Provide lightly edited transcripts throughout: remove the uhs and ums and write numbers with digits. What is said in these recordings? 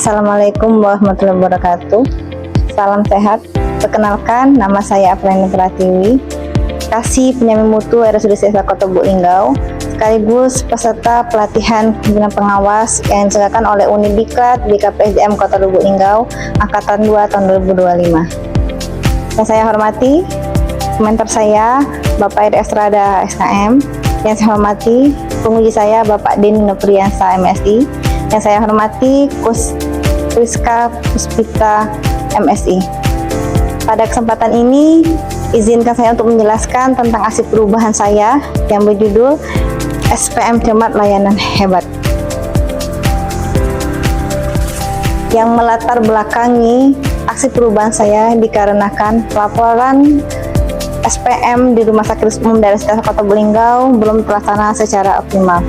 Assalamualaikum warahmatullahi wabarakatuh. Salam sehat. Perkenalkan, nama saya Apriani Pratiwi, Kasih Penjamin Mutu RSUD CSA Kota Lubuk Linggau, sekaligus peserta pelatihan pimpinan pengawas yang diselenggarakan oleh Unidiklat BKPSDM Kota Lubuk Linggau Angkatan 2 tahun 2025. Yang saya hormati mentor saya Bapak Edi Estrada SKM, yang saya hormati penguji saya Bapak Denny Nopriansa MSI, yang saya hormati Rizka Puspita MSI. Pada kesempatan ini, izinkan saya untuk menjelaskan tentang aksi perubahan saya yang berjudul SPM Cermat Layanan Hebat. Yang melatar belakangi aksi perubahan saya dikarenakan laporan SPM di Rumah Sakit Umum Daerah Istimewa Kota Lubuk Linggau belum terlaksana secara optimal.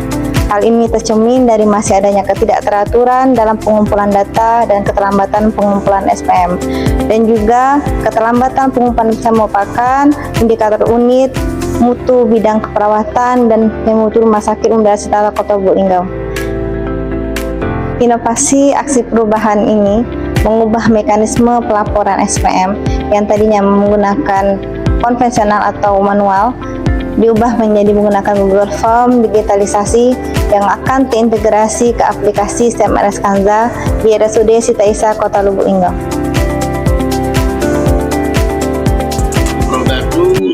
Hal ini tercermin dari masih adanya ketidakteraturan dalam pengumpulan data dan keterlambatan pengumpulan SPM. Dan juga keterlambatan pengumpulan bisa merupakan indikator unit mutu bidang keperawatan dan mutu Rumah Sakit Umum Daerah Istimewa Kota Lubuk Linggau. Inovasi aksi perubahan ini mengubah mekanisme pelaporan SPM yang tadinya menggunakan konvensional atau manual, diubah menjadi menggunakan Google Form digitalisasi yang akan terintegrasi ke aplikasi CMRS Kanza di RSUD Siti Aisyah Kota Lubuk Linggau.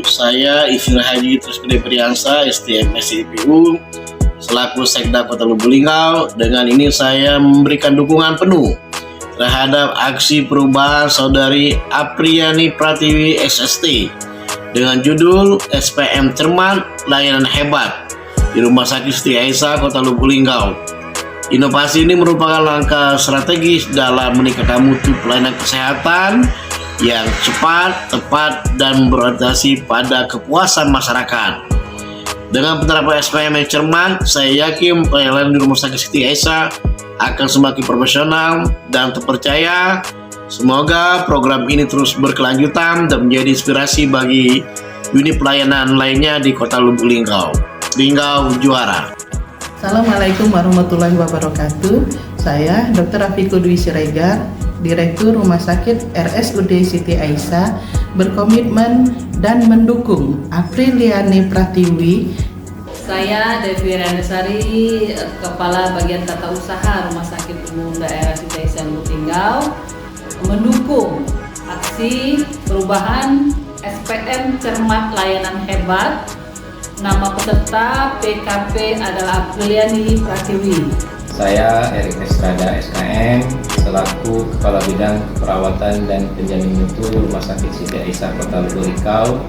Saya Ifil Haji Truskede Priyansa, STM SIPU, selaku Sekda Kota Lubuk Linggau. Dengan ini saya memberikan dukungan penuh terhadap aksi perubahan Saudari Apriani Pratiwi SST dengan judul SPM Cermat Layanan Hebat di Rumah Sakit Siti Aisyah Kota Lubuk Linggau. Inovasi ini merupakan langkah strategis dalam meningkatkan mutu pelayanan kesehatan yang cepat, tepat, dan berorientasi pada kepuasan masyarakat. Dengan penerapan SPM yang cermat, saya yakin pelayanan di Rumah Sakit Siti Aisyah akan semakin profesional dan terpercaya. Semoga program ini terus berkelanjutan dan menjadi inspirasi bagi unit pelayanan lainnya di Kota Lubuk Linggau. Linggau juara. Assalamualaikum warahmatullahi wabarakatuh. Saya Dr. Rafiqul Dwi Siregar, Direktur Rumah Sakit RSUD Siti Aisyah, berkomitmen dan mendukung Apriliani Pratiwi. Saya Devi Randasari, Kepala Bagian Tata Usaha Rumah Sakit Umum Daerah Siti Aisyah Lubuk Linggau, mendukung aksi perubahan SPM Cermat Layanan Hebat. Nama peserta PKP adalah Apriliani Pratiwi. Saya Erik Estrada SKM, selaku Kepala Bidang Keperawatan dan Penjamin Mutu Rumah Sakit Siti Aisyah Kota Lubuk Linggau,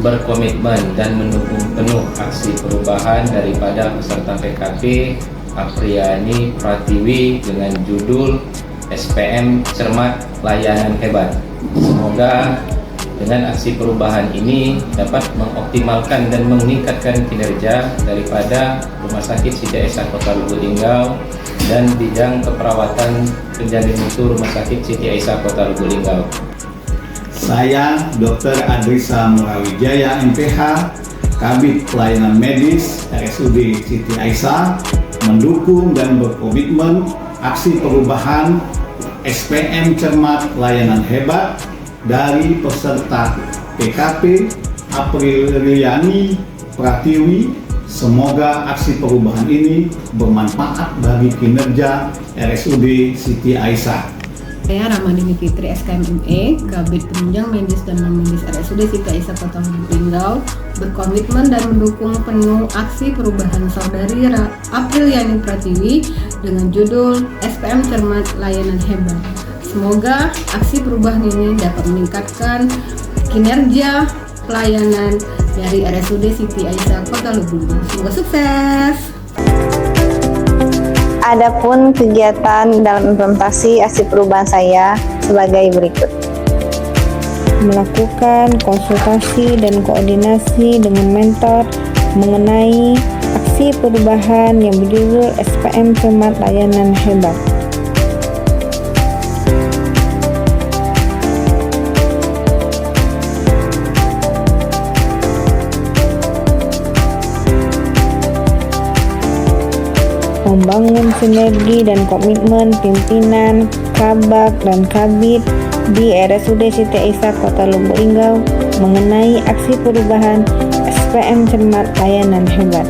berkomitmen dan mendukung penuh aksi perubahan daripada peserta PKP Apriani Pratiwi dengan judul SPM Cermat Layanan Hebat. Semoga dengan aksi perubahan ini dapat mengoptimalkan dan meningkatkan kinerja daripada Rumah Sakit Siti Aisyah Kota Lubuk Linggau dan bidang keperawatan penjamin mutu Rumah Sakit Siti Aisyah Kota Lubuk Linggau. Saya Dr. Adrisa Murawijaya MPH, Kabid Pelayanan Medis RSUD Siti Aisyah, mendukung dan berkomitmen aksi perubahan SPM Cermat Layanan Hebat dari peserta PKP Apriliani Pratiwi. Semoga aksi perubahan ini bermanfaat bagi kinerja RSUD Siti Aisyah. Saya Ramadini Fitri SKMME, Kabid Penunjang Medis dan Non-Medis RSUD Siti Aisyah Kota Lubuk Linggau, berkomitmen dan mendukung penuh aksi perubahan Saudari Apriliani Pratiwi dengan judul SPM Cermat Layanan Hebat. Semoga aksi perubahan ini dapat meningkatkan kinerja pelayanan dari RSUD Siti Aisyah Kota Lubuk Linggau. Semoga sukses. Adapun kegiatan dalam implementasi aksi perubahan saya sebagai berikut. Melakukan konsultasi dan koordinasi dengan mentor mengenai aksi perubahan yang berjudul SPM Cermat Layanan Hebat. membangun sinergi dan komitmen pimpinan, kabak, dan kabid di RSUD Siti Aisyah Kota Lubuk Linggau mengenai aksi perubahan SPM Cermat Layanan Hebat.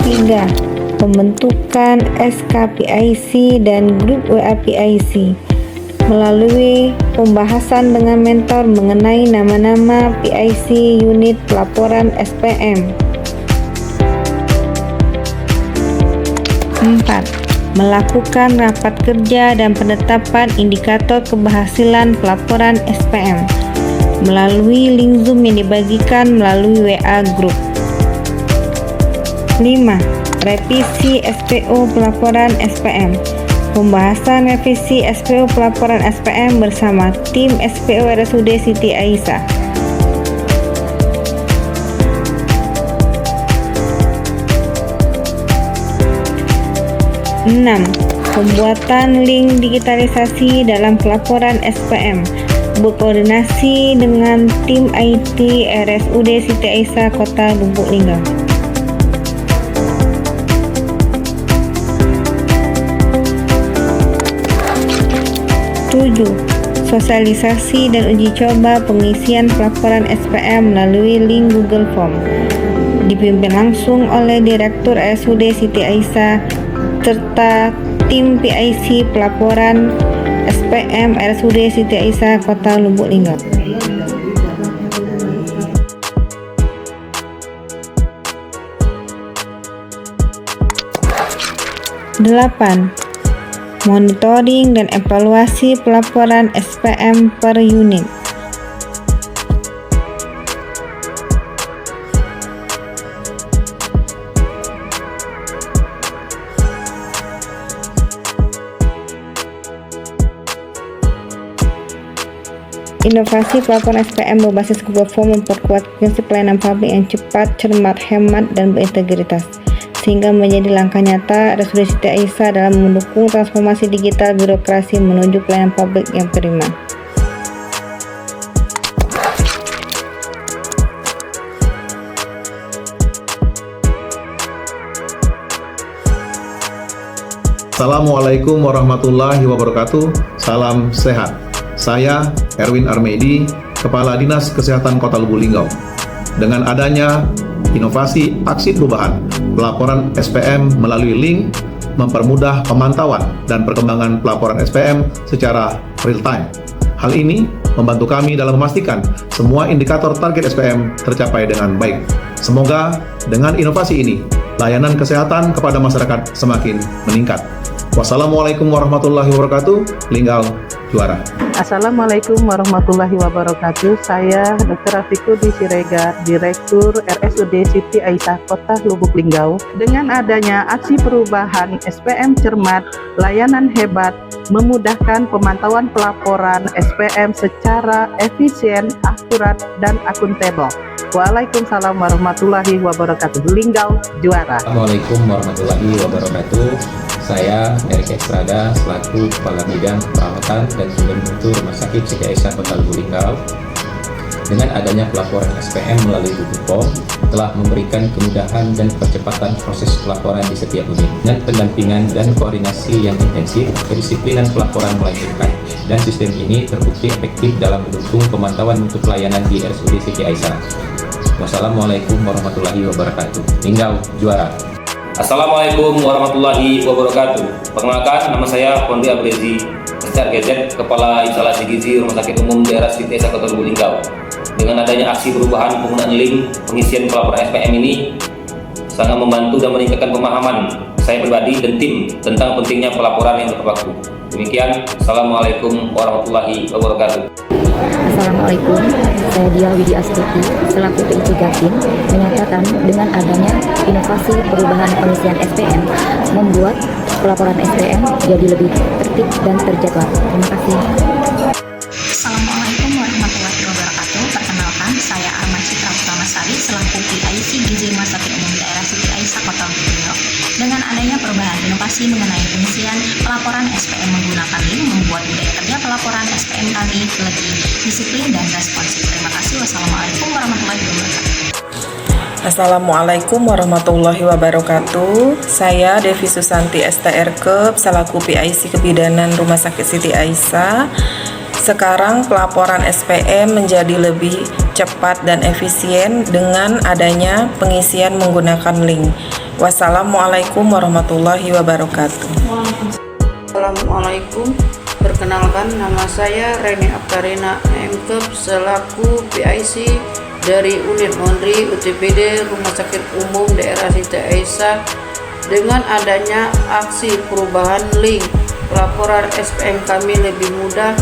Tiga, pembentukan SKPIC dan grup WA PIC melalui pembahasan dengan mentor mengenai nama-nama PIC unit pelaporan SPM. 4. Melakukan rapat kerja dan penetapan indikator keberhasilan pelaporan SPM melalui link Zoom yang dibagikan melalui WA Group. 5. Revisi SPO pelaporan SPM. Pembahasan revisi SPO pelaporan SPM bersama tim SPO RSUD Siti Aisyah. 6. Pembuatan link digitalisasi dalam pelaporan SPM, berkoordinasi dengan tim IT RSUD Siti Aisyah Kota Lubuk Linggau. 7. Sosialisasi dan uji coba pengisian pelaporan SPM melalui link Google Form, dipimpin langsung oleh Direktur RSUD Siti Aisyah serta tim PIC pelaporan SPM RSUD Siti Aisyah Kota Lubuk Linggau. 8. Monitoring dan evaluasi pelaporan SPM per unit. 9. Inovasi pelaporan SPM berbasis Google Form memperkuat prinsip pelayanan publik yang cepat, cermat, hemat, dan berintegritas, sehingga menjadi langkah nyata RSUD Siti Aisyah dalam mendukung transformasi digital birokrasi menuju pelayanan publik yang prima. Assalamualaikum warahmatullahi wabarakatuh. Salam sehat. Saya Erwin Armedi, Kepala Dinas Kesehatan Kota Lubuk Linggau. Dengan adanya inovasi aksi perubahan pelaporan SPM melalui link, mempermudah pemantauan dan perkembangan pelaporan SPM secara real time. Hal ini membantu kami dalam memastikan semua indikator target SPM tercapai dengan baik. Semoga dengan inovasi ini, layanan kesehatan kepada masyarakat semakin meningkat. Wassalamualaikum warahmatullahi wabarakatuh. Linggau juara. Assalamualaikum warahmatullahi wabarakatuh. Saya Dr. Afiku Dwi Siregar, Direktur RSUD Siti Aisyah Kota Lubuk Linggau. Dengan adanya aksi perubahan SPM Cermat, layanan hebat, memudahkan pemantauan pelaporan SPM secara efisien, akurat, dan akuntabel. Waalaikumsalam warahmatullahi wabarakatuh. Linggau juara. Assalamualaikum warahmatullahi wabarakatuh. Saya Erik Estrada selaku Kepala Bidang Perawatan dan Sumber Mutu Rumah Sakit Siti Aisyah Kota Lubuk Linggau. Dengan adanya pelaporan SPM melalui Google Form telah memberikan kemudahan dan percepatan proses pelaporan di setiap unit. Dengan pendampingan dan koordinasi yang intensif, kedisiplinan pelaporan mulai meningkat, dan sistem ini terbukti efektif dalam mendukung pemantauan mutu pelayanan di RSUD Siti Aisyah. Wassalamualaikum warahmatullahi wabarakatuh. Linggau juara. Assalamualaikum warahmatullahi wabarakatuh. Perkenalkan, nama saya Pondi Abrezi, SRGZ, Kepala Instalasi Gizi Rumah Sakit Umum Daerah Siti Aisyah Kota Lubuk Linggau. Dengan adanya aksi perubahan penggunaan link pengisian pelaporan SPM ini sangat membantu dan meningkatkan pemahaman saya pribadi dan tim tentang pentingnya pelaporan yang tepat waktu. Demikian, Assalamualaikum warahmatullahi wabarakatuh. Assalamualaikum, saya Dia Widi Astuti selaku PIC Gakin menyatakan dengan adanya inovasi perubahan pengisian SPM membuat pelaporan SPM jadi lebih tertib dan terjadwal. Terima kasih. Assalamualaikum warahmatullahi wabarakatuh. Perkenalkan, saya Arman Citra Utamasari selaku PIC Gizi Rumah Sakit Umum Daerah Siti Aisyah Kota Lubuk Linggau. Dengan adanya perubahan inovasi mengenai pengisian pelaporan SPM menggunakan link membuat budaya kerja pelaporan SPM kami lebih disiplin dan responsif. Terima kasih. Wassalamualaikum warahmatullahi wabarakatuh. Assalamualaikum warahmatullahi wabarakatuh. Saya Devi Susanti STRK selaku PIC Kebidanan Rumah Sakit Siti Aisyah. Sekarang pelaporan SPM menjadi lebih cepat dan efisien dengan adanya pengisian menggunakan link. Wassalamualaikum warahmatullahi wabarakatuh. Assalamualaikum. Perkenalkan, nama saya Reni Aktarina MKep selaku PIC dari Unit Mondri UTPD Rumah Sakit Umum Daerah Siti Aisyah. Dengan adanya aksi perubahan link, pelaporan SPM kami lebih mudah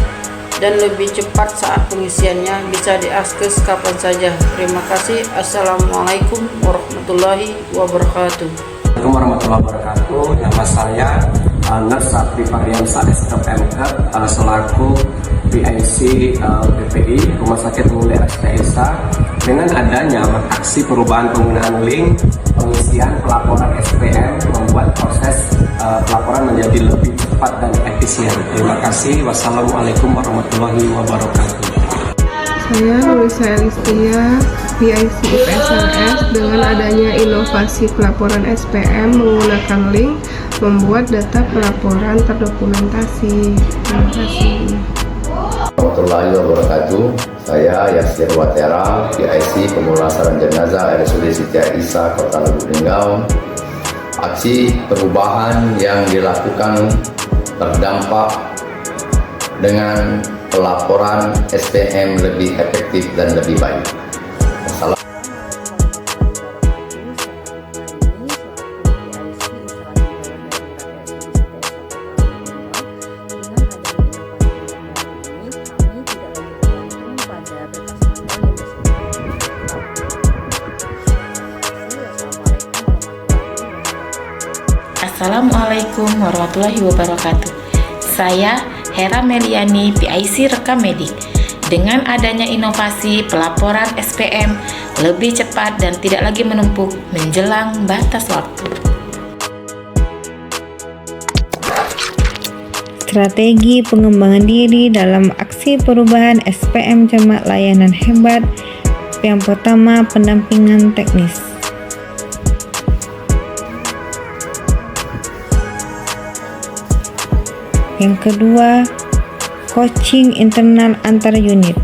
dan lebih cepat saat pengisiannya, bisa diakses kapan saja. Terima kasih. Assalamualaikum warahmatullahi wabarakatuh. Assalamualaikum warahmatullahi wabarakatuh. Nama saya Nurse Sakti Fardiansa SKPMK selaku PIC PPI Rumah Sakit Umum Daerah Siti Aisyah. Dengan adanya aksi perubahan penggunaan link, pengisian pelaporan SPM membuat proses pelaporan menjadi lebih cepat dan efisien. Terima kasih. Wassalamualaikum warahmatullahi wabarakatuh. Saya Nurisa Elistia, PIC IPSLS. Dengan adanya inovasi pelaporan SPM menggunakan link, membuat data pelaporan terdokumentasi. Terima kasih. Warahmatullahi wabarakatuh. Saya Yasir Watera, PIC Pemulasaran Jenazah RSUD Siti Aisyah Kota Lubuk Linggau. Aksi perubahan yang dilakukan terdampak dengan pelaporan SPM lebih efektif dan lebih baik. Assalamualaikum warahmatullahi wabarakatuh. Saya Hera Meliani, PIC Rekam Medik. Dengan adanya inovasi pelaporan SPM lebih cepat dan tidak lagi menumpuk menjelang batas waktu. Strategi pengembangan diri dalam aksi perubahan SPM Cermat Layanan Hebat. Yang pertama, pendampingan teknis. Yang kedua, coaching internal antar unit.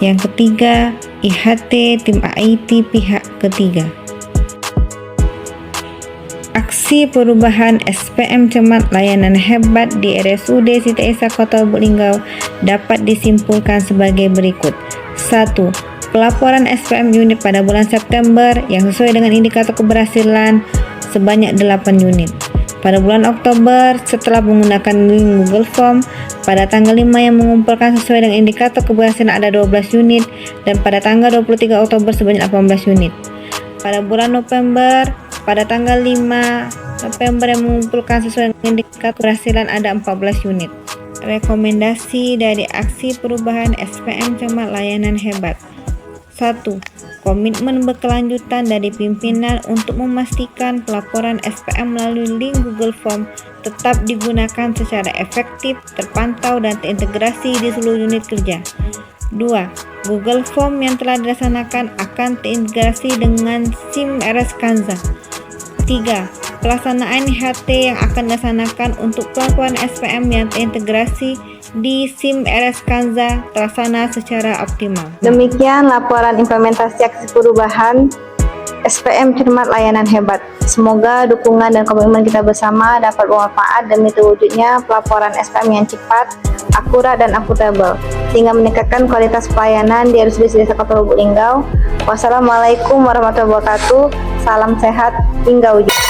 Yang ketiga, IHT tim IT pihak ketiga. Aksi perubahan SPM Cermat Layanan Hebat di RSUD Siti Aisyah Kota Lubuk Linggau dapat disimpulkan sebagai berikut. 1. Pelaporan SPM unit pada bulan September yang sesuai dengan indikator keberhasilan sebanyak 8 unit. Pada bulan Oktober setelah menggunakan link Google Form pada tanggal 5 yang mengumpulkan sesuai dengan indikator keberhasilan ada 12 unit dan pada tanggal 23 Oktober sebanyak 18 unit. Pada bulan November pada tanggal 5 November yang mengumpulkan sesuai dengan indikator keberhasilan ada 14 unit. Rekomendasi dari aksi perubahan SPM Cermat Layanan Hebat. 1. Komitmen berkelanjutan dari pimpinan untuk memastikan pelaporan SPM melalui link Google Form tetap digunakan secara efektif, terpantau, dan terintegrasi di seluruh unit kerja. 2. Google Form yang telah dilaksanakan akan terintegrasi dengan SIM RS Kanza. 3. Pelaksanaan IHT yang akan dilaksanakan untuk pelaporan SPM yang terintegrasi di SIM RS Kanza terlaksana secara optimal. Demikian laporan implementasi aksi perubahan SPM Cermat Layanan Hebat. Semoga dukungan dan komitmen kita bersama dapat bermanfaat demi terwujudnya pelaporan SPM yang cepat, akurat, dan akuntabel, sehingga meningkatkan kualitas pelayanan di RSUD Siti Aisyah Kota Lubuk Linggau. Wassalamualaikum warahmatullahi wabarakatuh. Salam sehat hingga wujud.